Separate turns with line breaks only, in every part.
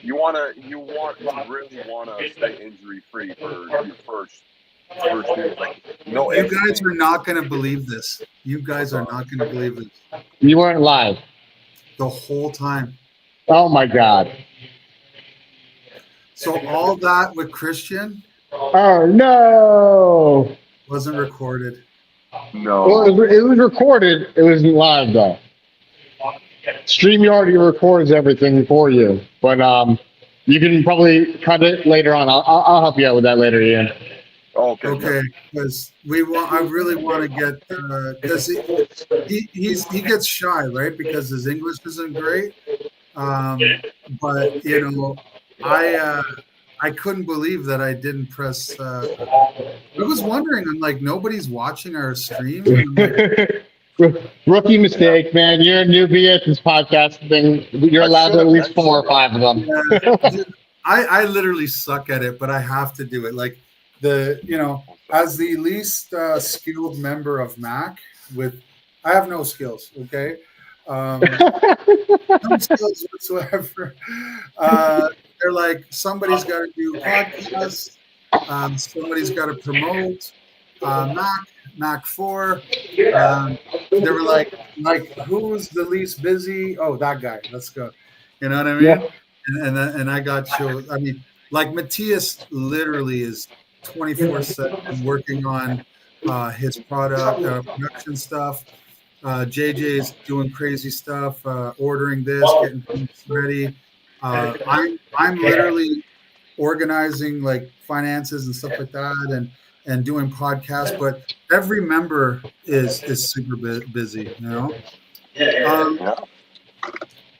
you really wanna stay injury free for your first year. Like no
You
ifs,
guys are
ands.
not going to believe this. You guys
What's
are
up?
not going to believe this.
You weren't live.
The whole time.
Oh my God.
So all that with Christian
Oh no.
wasn't recorded.
Well,
No.
it was recorded. It wasn't live though. StreamYard already records everything for you, but you can probably cut it later on. I'll help you out with that later, Ian.
Okay.
Okay, because we want. I really want to get because he gets shy, right? Because his English isn't great. But I couldn't believe that I didn't press. I was wondering. I'm like, nobody's watching our stream, and I'm like,
Rookie mistake, man. You're a newbie at this podcast thing. You're
I
allowed
should
to at
have
least 4 or
mentioned it.
5 of them.
dude, I literally suck at it, but I have to do it. Like as the least skilled member of Mac, I have no skills. Okay, um, no skills whatsoever. They're like somebody's got to do podcasts, somebody's got to promote Mac 4. They were like who's the least busy? Oh, that guy. Let's go. You know what I
Yeah.
mean? And I got shows. I mean, like Matthias literally is 24/7 working on his production stuff. JJ's doing crazy stuff, ordering this, getting things ready. I'm literally organizing like finances and stuff like that, and doing podcasts. But every member is super busy. Um,
Yeah.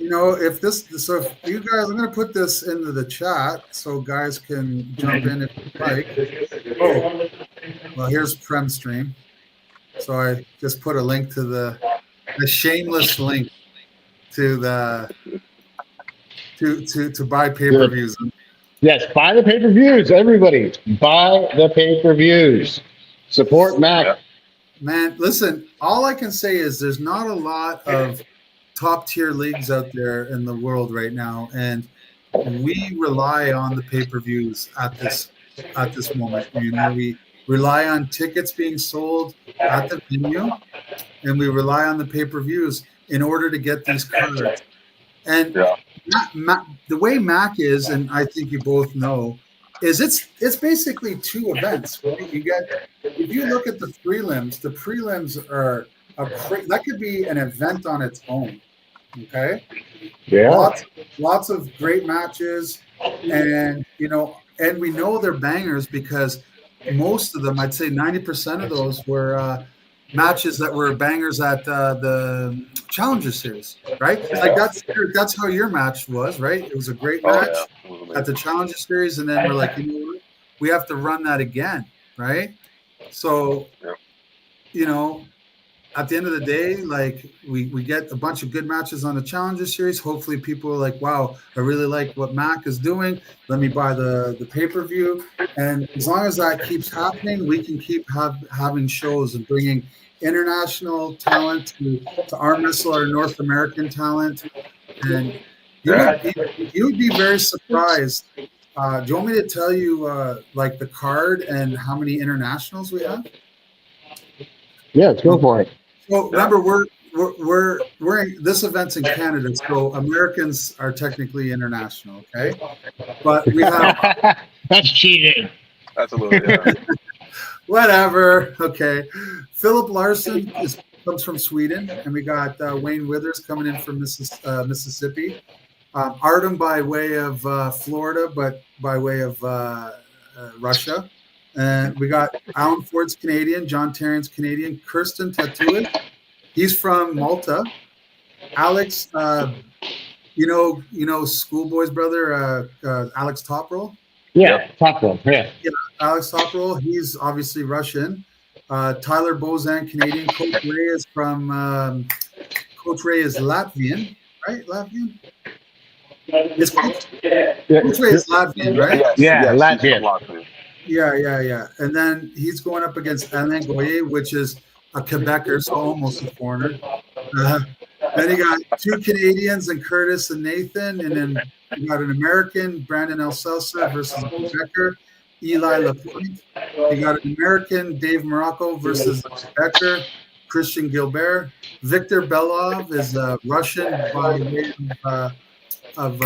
if you guys, I'm going to put this into the chat so guys can jump in if you like. Oh, well, here's Prem stream. So I just put a link to the shameless link to the to buy pay-per-views.
Yes, buy the pay-per-views, everybody. Buy the pay-per-views. Support Mac.
Yeah.
Man, listen, all I can say is there's not a lot of top tier leagues out there in the world right now, and we rely on the pay-per-views at this moment. We rely on tickets being sold at the venue, and we rely on the pay-per-views in order to get these cards. And
Yeah.
the way Mac is, and I think you both know, is it's basically 2 events. Right? You get, if you look at the prelims are that could be an event on its own. Okay.
Yeah.
Lots of great matches, and and we know they're bangers because most of them, I'd say 90% of those were matches that were bangers at the Challenger Series, right? Like that's how your match was, right? It was a great
Oh
match
yeah. It was
at
amazing.
the Challenger Series, and then we're like, what? We have to run that again, right? So,
Yeah.
at the end of the day, like we get a bunch of good matches on the Challenger Series. Hopefully, people are like, "Wow, I really like what Mac is doing. Let me buy the pay-per-view." And as long as that keeps happening, we can keep having shows and bringing international talent to arm wrestle our North American talent. And you would be very surprised. Do you want me to tell you like the card and how many internationals we have?
Yeah, let's go for it.
Well, remember, we're in, this event's in Canada, so Americans are technically international, okay? But we have
That's cheating.
That's a little. Yeah.
whatever, okay. Philip Larson comes from Sweden, and we got Wayne Withers coming in from Mississippi. Artem by way of Florida, but by way of Russia. And we got Alan Ford's Canadian, John Tarrant's Canadian, Kirsten Tatuid, he's from Malta. Alex, Schoolboy's brother, Alex Toprol.
Yeah, top one. Yeah.
Alex Toprol, he's obviously Russian. Tyler Bozan, Canadian. Coach Ray is from. Coach Ray is Latvian, right? Latvian. Is Coach Ray is Latvian, right?
Yeah,
yes,
Latvia.
he's from Latvia.
Yeah. And then he's going up against Alain Goyer, which is a Quebecer, so almost a foreigner. Then you got 2 Canadians and Curtis and Nathan, and then You got an American, Brandon Elsesser versus Becker, Eli Lapointe. You got an American, Dave Morocco versus Becker, Christian Gilbert. Victor Belov is a Russian by way of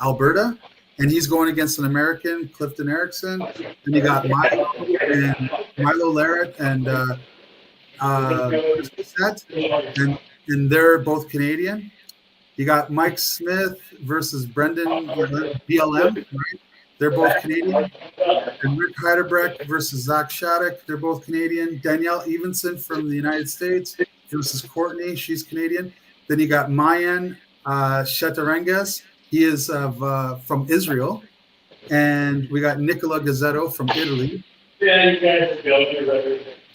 Alberta, and he's going against an American, Clifton Erickson. And you got Milo Larratt and Set, and they're both Canadian. You got Mike Smith versus Brendan BLM, right? They're both Canadian. And Rick Heiderbrecht versus Zach Shattuck, they're both Canadian. Danielle Evenson from the United States versus Courtney, she's Canadian. Then you got Mayan Shetarenges, he is from Israel. And we got Nicola Gazzetto from Italy.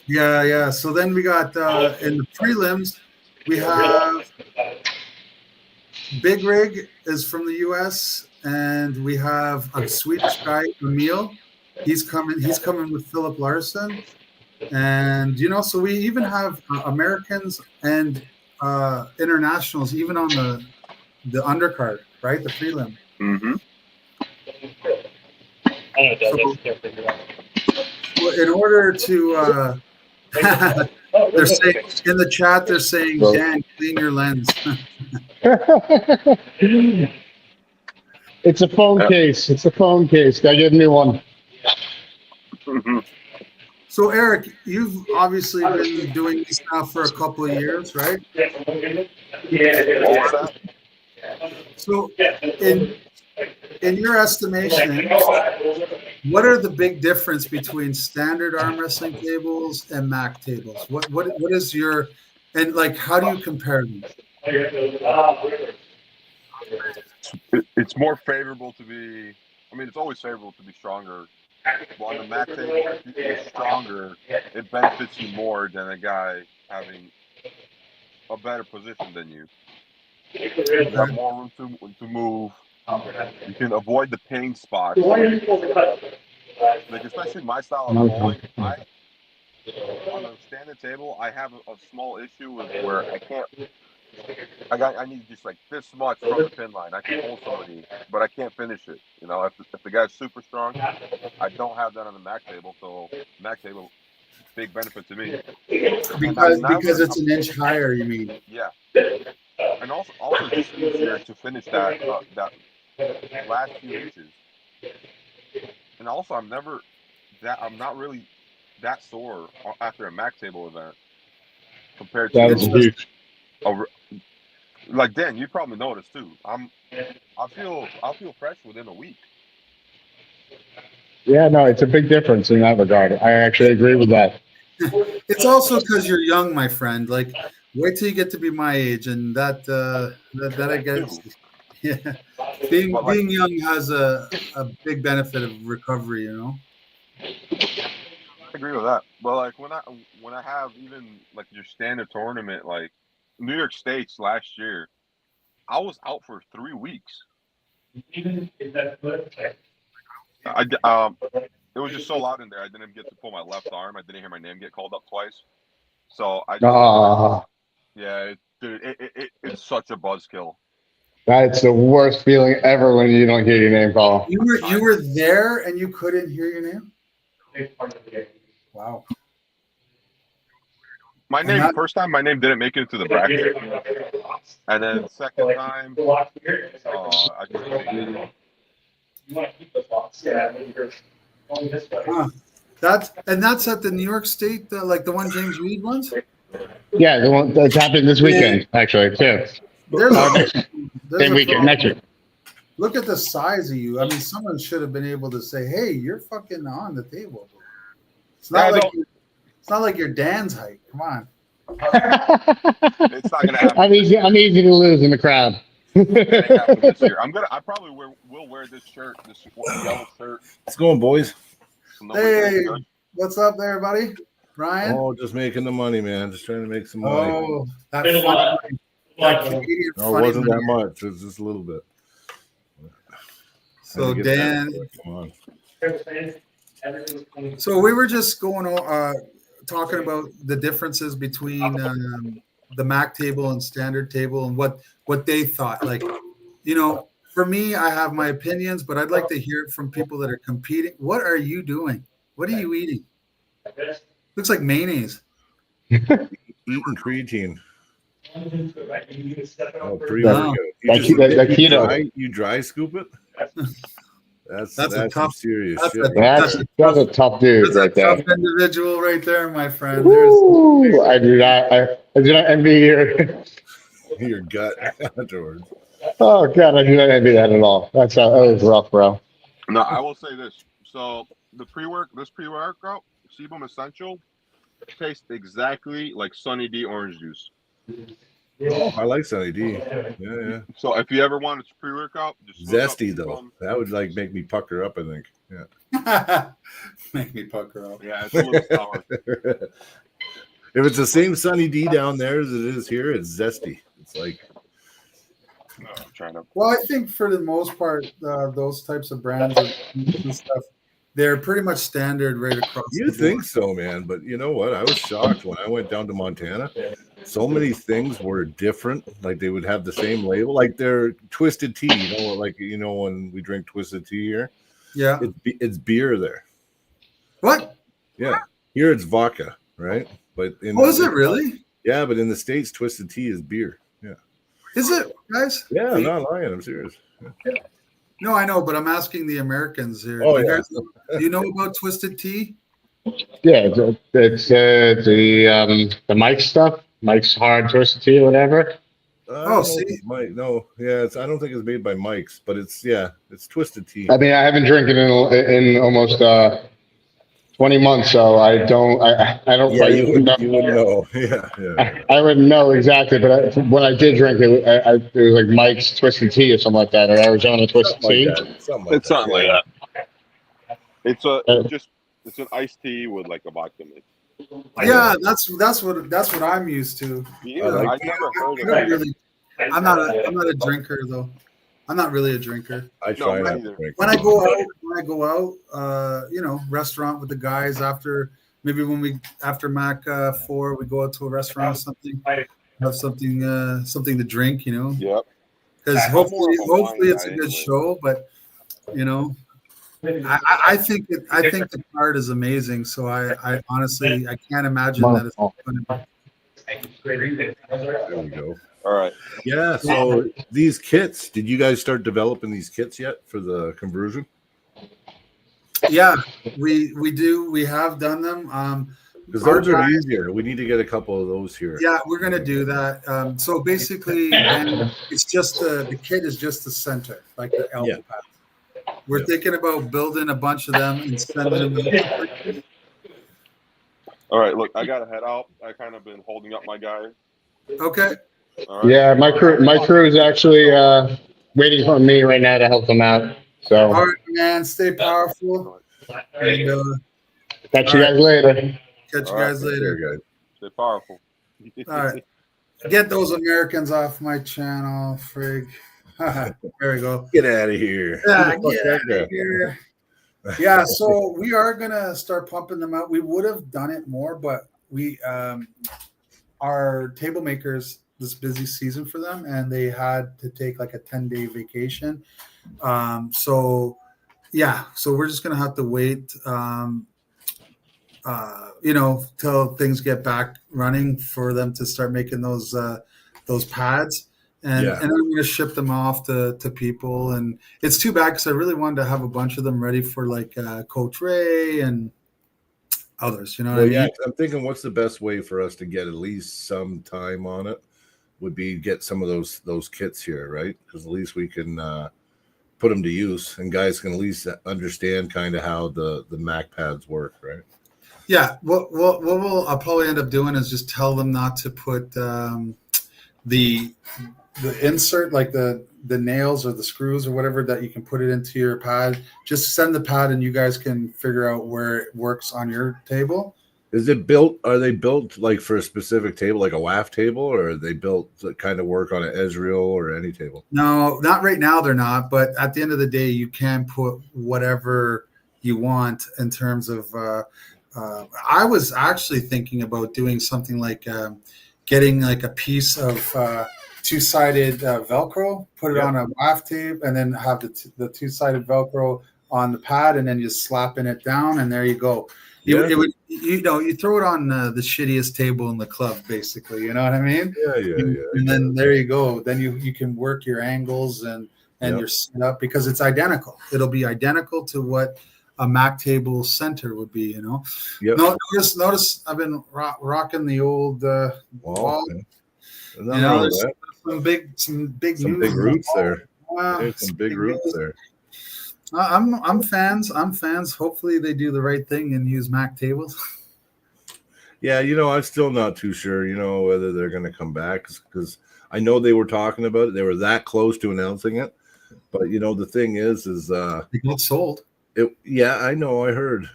Yeah. So then we got in the prelims, we have Big Rig is from the U.S. and we have a Swedish guy, Emil. He's coming with Philip Larson, and so we even have Americans and internationals even on the undercard, right? The prelim.
Mm-hmm.
So in order to they're saying in the chat, they're saying, Dan, clean your lens.
It's a phone case. It's a phone case. Gotta get a new one.
Mm-hmm.
So Eric, you've obviously been doing this now for a couple of years, right? So in your estimation, what are the big difference between standard arm wrestling tables and MAC tables? What is your, and like, how do you compare them?
It's more favorable to be. I mean, it's always favorable to be stronger. Well, on the MAC table, if you're stronger, it benefits you more than a guy having a better position than you. You have more room to move. You can avoid the pain spots. Like, especially my style of bowling, on a standard table, I have a small issue with where I need just like this much from the pin line. I can hold somebody, but I can't finish it. If the guy's super strong, I don't have that on the MAC table. So MAC table, big benefit to me.
Because it's an inch higher, you mean?
Yeah. And also just easier to finish that last few inches. And also, I'm not really that sore after a MAC table event compared to
huge.
Like Dan, you probably noticed too. I'll feel fresh within a week.
Yeah, no, it's a big difference in that regard. I actually agree with that.
It's also because you're young, my friend. Like, wait till you get to be my age, and that I guess, yeah, being young has a big benefit of recovery.
I agree with that. But like when I have even like your standard tournament, like New York State's last year, I was out for 3 weeks. It was just so loud in there. I didn't get to pull my left arm. I didn't hear my name get called up twice. So it's such a buzzkill.
That's the worst feeling ever when you don't hear your name called.
You were there and you couldn't hear your name? Wow.
First time, my name didn't make it to the bracket. And then second time, I just didn't.
That's at the New York State, like the one James Reed wants?
Yeah, the one that's happening this weekend, actually, too. Same weekend, next week.
Look at the size of you. I mean, someone should have been able to say, "Hey, you're fucking on the table." It's not like you're Dan's height. Come on.
It's not gonna happen.
I'm easy to lose in the crowd.
This year. I probably will wear this shirt, this yellow shirt.
What's going, boys?
Hey, what's up there, buddy? Ryan?
Oh, just making the money, man. Just trying to make some money.
Oh, that Canadian
no, it wasn't that much. It was just a little bit.
So Dan,
come on.
So we were just talking about the differences between the MAC table and standard table and what they thought. Like, for me, I have my opinions, but I'd like to hear it from people that are competing. What are you doing? What are you eating? Looks like mayonnaise.
Eating creatine. Oh, pretty
Wow.
That
You dry scoop it? That's
a
some
tough-
serious
that's
shit.
a-
That's a tough dude
That's a
right there.
tough individual right there, my friend.
Woo! I do not envy your.
Your gut afterwards.
Oh God, I do not envy that at all. That was rough, bro.
No, I will say this. So this pre-workout, Sebum Essential, tastes exactly like Sunny D orange juice.
Oh, I like Sunny D. Yeah.
So if you ever want a pre-workout, just look up
Zesty though.
Sebum.
That would like make me pucker up, I think. Yeah.
Make me pucker up.
Yeah, it's a little sour.
If it's the same Sunny D down there as it is here, it's zesty. It's like
I'm trying to.
Well, I think for the most part, those types of brands and stuff, they're pretty much standard right across.
you
the
think
board.
so, man. But you know what? I was shocked when I went down to Montana. So many things were different. Like they would have the same label, like their Twisted Tea. When we drink Twisted Tea here,
Yeah.
it's beer there.
What?
Yeah, here it's vodka, right? But
Is it really?
Yeah, but in the States, Twisted Tea is beer. Yeah.
Is it, guys?
Yeah, I'm not lying. I'm serious.
No, I know, but I'm asking the Americans here.
Oh,
Do you
yeah.
guys- do you know about Twisted Tea?
Yeah, it's the Mike's stuff, Mike's Hard Twisted Tea or whatever.
See?
Mike. No, yeah, I don't think it's made by Mike's, but it's Twisted Tea.
I mean, I haven't drank it in almost 20 months, so I don't.
Yeah,
quite
you would
know.
know. Yeah.
I wouldn't know exactly, but when I did drink it, it was like Mike's Twisted Tea or something like that, or Arizona Twisted
Something
Tea.
like that.
It's something like
yeah.
that. It's an iced tea with like a vodka mix.
Yeah, that's what I'm used to.
Yeah,
I
I never heard
I
of
don't
it.
really, I'm not a drinker though. I'm not really a drinker.
I try
No,
not
me
to
neither.
drink.
When I go out, restaurant with the guys after after Mac 4, we go out to a restaurant or something, have something to drink,
Yep.
because
I'm more of a
hopefully
wine
it's a
guy
good
anyway.
show, but I think the card is amazing. So I honestly I can't imagine that it's going to
There we go.
All right.
Yeah. So these kits, did you guys start developing these kits yet for the conversion?
Yeah, we do. We have done them.
Because
Our
those are
guys-
easier. We need to get a couple of those here.
Yeah, we're gonna do that. So basically, and it's just the kit is just the center, like the elbow
Yeah.
pad. We're thinking about building a bunch of them and sending them.
All right. Look, I gotta head out. I kind of been holding up my guy.
Okay.
All right.
Yeah, my crew is actually waiting for me right now to help them out. So
All right, man. Stay powerful. And
catch you guys later.
catch you
All right,
guys later.
There, guys.
Stay powerful.
All right. Get those Americans off my channel, frig. There we go.
Get out of here.
Yeah,
Who the fuck
get
that
out
guy?
of here. Yeah, so we are gonna start pumping them out. We would have done it more, but we our table makers this busy season for them, and they had to take like a 10-day vacation. So we're just gonna have to wait. Till things get back running for them to start making those pads. And,
Yeah.
and I'm going to ship them off to people. And it's too bad because I really wanted to have a bunch of them ready for like Coach Ray and others. You know what
Well,
I mean?
yeah, I'm thinking what's the best way for us to get at least some time on it would be get some of those kits here, right? Because at least we can put them to use, and guys can at least understand kind of how the Mac pads work, right?
Yeah. What I'll probably end up doing is just tell them not to put the insert, like the nails or the screws or whatever that you can put it into your pad. Just send the pad and you guys can figure out where it works on your table.
Is it built? Are they built like for a specific table, like a WAF table, or are they built to kind of work on an Ezreal or any table?
No, not right now. They're not. But at the end of the day, you can put whatever you want in terms of. I was actually thinking about doing something like getting like a piece of two-sided Velcro, put it
Yeah.
on a waft tape, and then have the two-sided Velcro on the pad, and then just slapping it down, and there you go.
Yeah.
You throw it on the shittiest table in the club, basically. You know what I mean?
Yeah.
And then there you go. Then you can work your angles and
Yep.
your setup because it's identical. It'll be identical to what a Mac table center would be. You know.
Yep.
Notice I've been rocking the old
Wow.
wall.
Okay.
You
Nothing
know,
wrong with
there's
that.
some big
Some
news
big roots there.
Wow,
There's some big roots
news.
there.
I'm fans. I'm fans. Hopefully they do the right thing and use Mac tables.
Yeah, I'm still not too sure, whether they're going to come back because I know they were talking about it. They were that close to announcing it. But, the thing is
They get sold.
yeah, I know. I heard.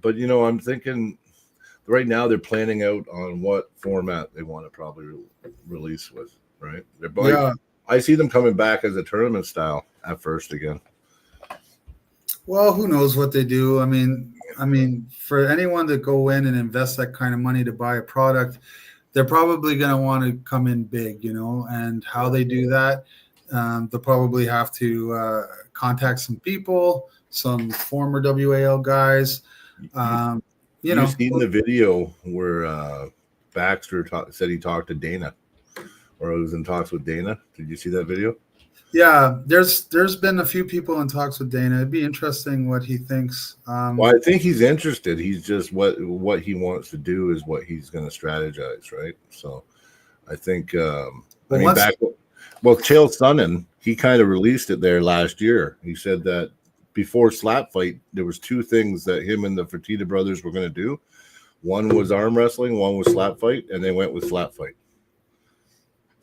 But, I'm thinking right now they're planning out on what format they want to probably release with, right?
Yeah.
I see them coming back as a tournament style at first again.
Well, who knows what they do? I mean, for anyone to go in and invest that kind of money to buy a product, they're probably going to want to come in big, and how they do that, they'll probably have to contact some people, some former WAL guys.
You've seen the video where Baxter said he talked to Dana, or was in talks with Dana. Did you see that video?
Yeah, there's been a few people in talks with Dana. It'd be interesting what he thinks.
Well, I think he's interested. He's just what he wants to do is what he's going to strategize, right? So, I think Chael Sonnen, he kind of released it there last year. He said that before Slap Fight, there was two things that him and the Fertitta brothers were going to do. One was arm wrestling, one was Slap Fight, and they went with Slap Fight.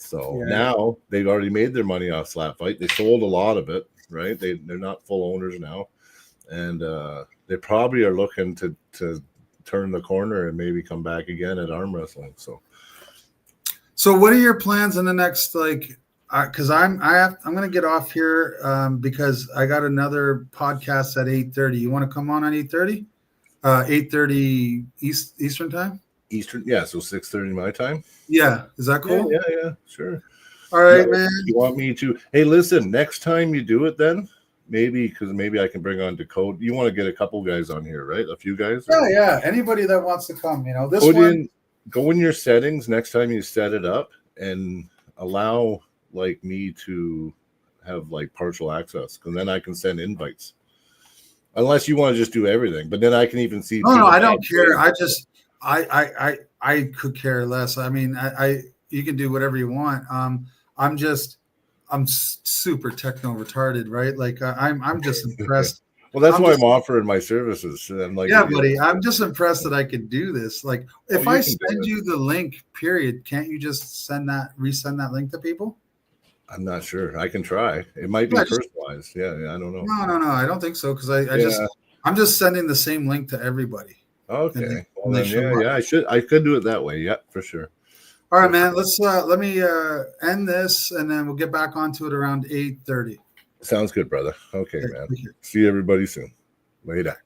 So now they've already made their money off Slap Fight. They sold a lot of it, right? They're not full owners now, and they probably are looking to turn the corner and maybe come back again at arm wrestling.
So what are your plans in the next because I'm going to get off here because I got another podcast at 8:30. You want to come on 8:30? 8:30 Eastern time?
Eastern, yeah, so 6:30 my time.
Yeah, is that cool?
Yeah, sure.
All right, man.
You want me to? Hey, listen, next time you do it, then maybe I can bring on Dakota. You want to get a couple guys on here, right? A few guys.
Yeah. Anybody that wants to come,
Go in your settings next time you set it up and allow me to have partial access, because then I can send invites. Unless you want to just do everything, but then I can even see.
No, I don't care. I could care less. I mean, you can do whatever you want. I'm super techno retarded, right? I'm just impressed.
Well, that's why I'm offering my services. I'm
buddy, I'm just impressed that I could do this. If I send you the link, period, can't you just resend that link to people?
I'm not sure. I can try. It might be personalized. Yeah, I don't know.
No, I don't think so, because I'm just sending the same link to everybody.
Okay. I could do it that way. Yeah, for sure.
All right, man. Let me end this, and then we'll get back onto it around 8:30.
Sounds good, brother. Okay, man. See everybody soon. Later.